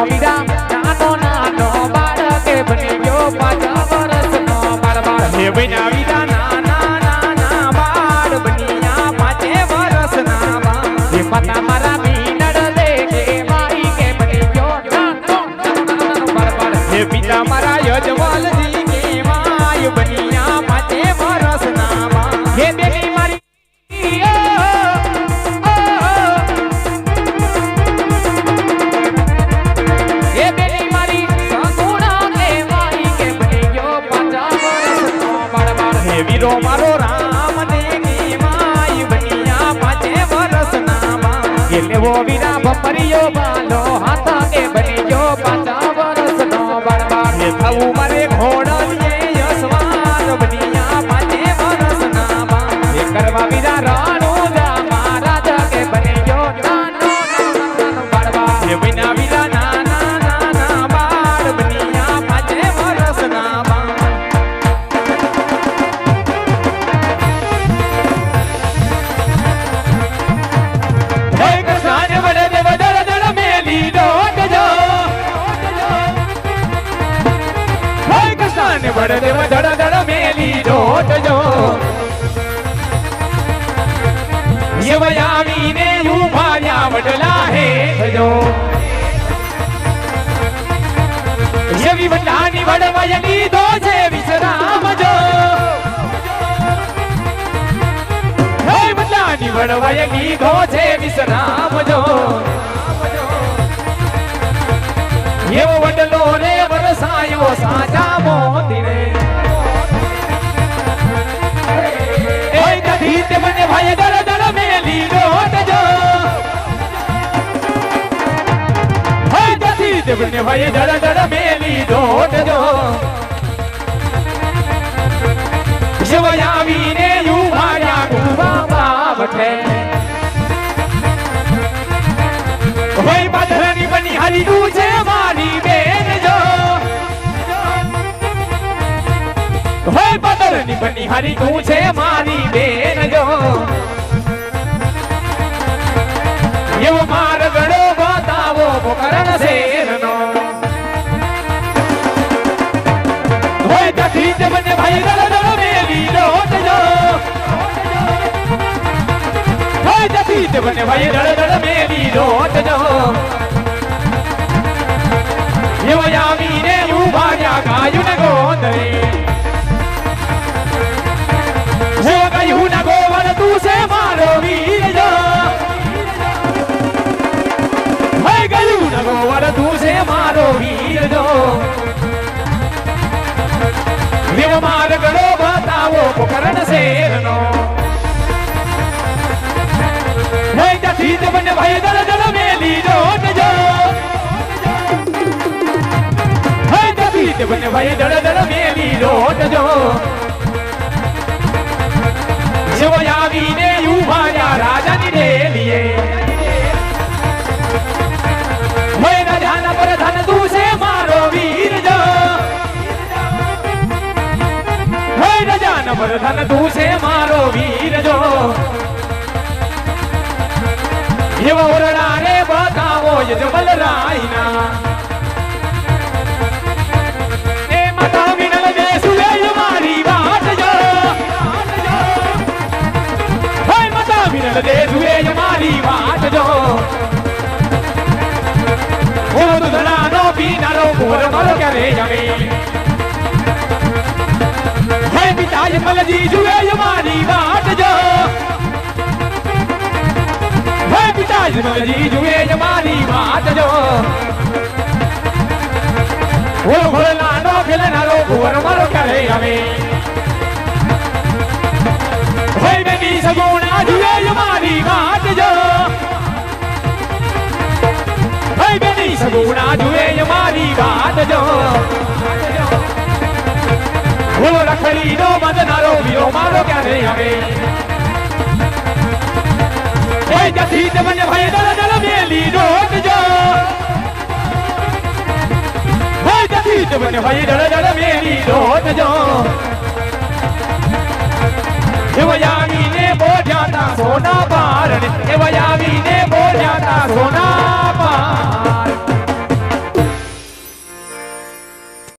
વીરા નાનો નાનો બાળકે બની ગયો 5 વર્ષનો બાળ હે વિના વીરા નાના નાના બાળ બન્યા 5 વર્ષના બાળ હે માતા મારા મીનડ દે કે માઈ કે બની ગયો નાનો નાનો બાળ હે પિતા મારા યજવાલજી કે માય બન્યા 5 વર્ષના બાળ હે બેની મારી વીરો મારો રામ ને ની માય બન્યા 5 વર્ષના બાળ લેવો વીરા ભમરિયો બાલો હાથા કે બની ગયો 5 વર્ષનો બાળ થવું મારે ઘોડલીએ યશવાન બન્યા 5 વર્ષના બાળ કરવા વીરા રાણું જા મહારાજ કે બની ગયો નાનો નાનો બાળ વિના વીરા નાના નાના બાળ બન્યા 5 વર્ષના બાળ વડદેવ ધડ ધડ મેલી દોટજો યવયાવીને ઉભાર્યા વડલા હે થજો યવી વડલાની વડવાય લીધો છે વિશ્રામજો હે વડલાની વડવાય લીધો છે વિશ્રામજો એવો વડલો રે વરસાયો સાચા મોતી રે એ કદી તે મને ભાઈ દર દર મેલી દોટજો હે કદી તે મને ભાઈ દર દર મેલી દોટજો શિવયાવીને ઉભાર્યા ગુવા બાવઠે ભાઈ પાથરની બની હારી તું છે મારી બેન જો ભાઈ પાથરની બની હારી તું છે મારી બેન જો એવો માર ગળો બતાવો પોકરણ શેરનો ભાઈ કઠી તે મને ભાઈ દળ દળ મેલી દોટજો ભાઈ કઠી તે મને ભાઈ દળ દળ મેલી દોટજો યવયાવીને ઉભાર્યા ગાયું ને ગોંદરે હો ગાયું ના ગોવર તું છે મારો વીર જો હે ગાયું ના ગોવર તું છે મારો વીર જો દેવ માર ગળો બતાવો પોકરણ શેરનો હે જથી તે બને ભાઈ દળ દળ મેલી દોટજો બને ભાઈ દળ દળ મેલી દોટજો શિવયાવીને ઉભાર્યા રાજાની ડેલીએ હે રાજાના પ્રધાન તું છે મારો વીર જો હે રાજાના પ્રધાન તું છે મારો વીર જો એવા ઓરડા રે બતાવો યજમલ રાયના દે જુએ મારી વાત જો ઓ દુધડાનો પીનારો મોર મારો ક્યારે જમે હે પિતા મલજી જુએ મારી વાત જો હે પિતા મલજી જુએ મારી વાત જો ઓ ભોળાનો ખેલનારો મોર મારો ક્યારે જમે હે બેની સગુણા જુએ મારી વાત જો હે બેની સગુણા જુએ મારી વાત જો ઓ રખડીનો બંધનારો વીરો મારો ક્યારે આવે હે જથી તે મને ભાઈ દળ દળ મેલી દોટજો હે જથી તે મને ભાઈ દળ દળ મેલી દોટજો યવયાવીને બોધ્યા સોના